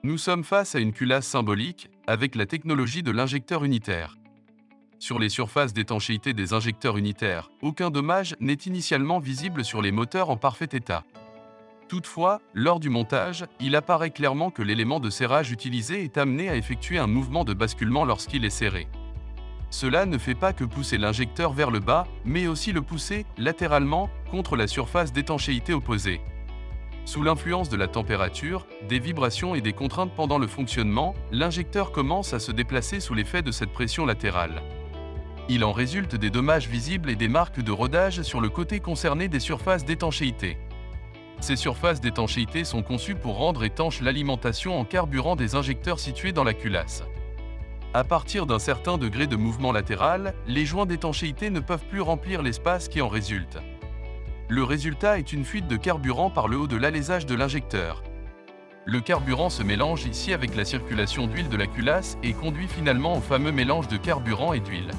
Nous sommes face à une culasse symbolique, avec la technologie de l'injecteur unitaire. Sur les surfaces d'étanchéité des injecteurs unitaires, aucun dommage n'est initialement visible sur les moteurs en parfait état. Toutefois, lors du montage, il apparaît clairement que l'élément de serrage utilisé est amené à effectuer un mouvement de basculement lorsqu'il est serré. Cela ne fait pas que pousser l'injecteur vers le bas, mais aussi le pousser latéralement contre la surface d'étanchéité opposée. Sous l'influence de la température, des vibrations et des contraintes pendant le fonctionnement, l'injecteur commence à se déplacer sous l'effet de cette pression latérale. Il en résulte des dommages visibles et des marques de rodage sur le côté concerné des surfaces d'étanchéité. Ces surfaces d'étanchéité sont conçues pour rendre étanche l'alimentation en carburant des injecteurs situés dans la culasse. À partir d'un certain degré de mouvement latéral, les joints d'étanchéité ne peuvent plus remplir l'espace qui en résulte. Le résultat est une fuite de carburant par le haut de l'alésage de l'injecteur. Le carburant se mélange ici avec la circulation d'huile de la culasse et conduit finalement au fameux mélange de carburant et d'huile.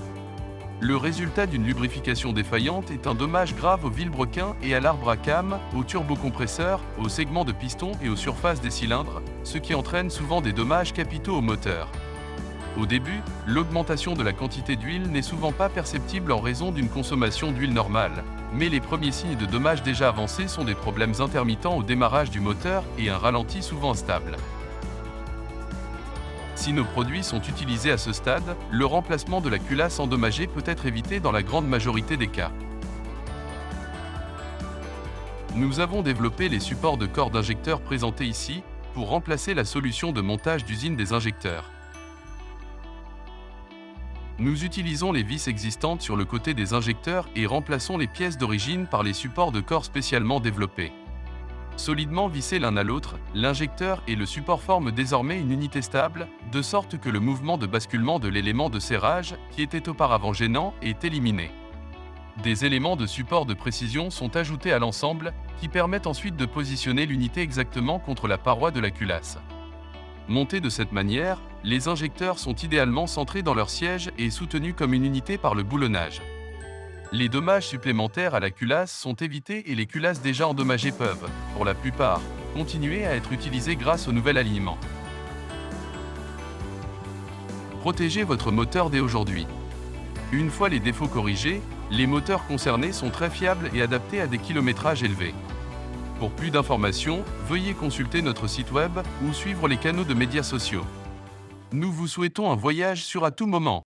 Le résultat d'une lubrification défaillante est un dommage grave au vilebrequin et à l'arbre à cames, aux turbocompresseurs, aux segments de piston et aux surfaces des cylindres, ce qui entraîne souvent des dommages capitaux au moteur. Au début, l'augmentation de la quantité d'huile n'est souvent pas perceptible en raison d'une consommation d'huile normale, mais les premiers signes de dommages déjà avancés sont des problèmes intermittents au démarrage du moteur et un ralenti souvent instable. Si nos produits sont utilisés à ce stade, le remplacement de la culasse endommagée peut être évité dans la grande majorité des cas. Nous avons développé les supports de corps d'injecteurs présentés ici pour remplacer la solution de montage d'usine des injecteurs. Nous utilisons les vis existantes sur le côté des injecteurs et remplaçons les pièces d'origine par les supports de corps spécialement développés. Solidement vissés l'un à l'autre, l'injecteur et le support forment désormais une unité stable, de sorte que le mouvement de basculement de l'élément de serrage, qui était auparavant gênant, est éliminé. Des éléments de support de précision sont ajoutés à l'ensemble, qui permettent ensuite de positionner l'unité exactement contre la paroi de la culasse. Montés de cette manière, les injecteurs sont idéalement centrés dans leur siège et soutenus comme une unité par le boulonnage. Les dommages supplémentaires à la culasse sont évités et les culasses déjà endommagées peuvent, pour la plupart, continuer à être utilisées grâce au nouvel alignement. Protégez votre moteur dès aujourd'hui. Une fois les défauts corrigés, les moteurs concernés sont très fiables et adaptés à des kilométrages élevés. Pour plus d'informations, veuillez consulter notre site web ou suivre les canaux de médias sociaux. Nous vous souhaitons un voyage sûr à tout moment.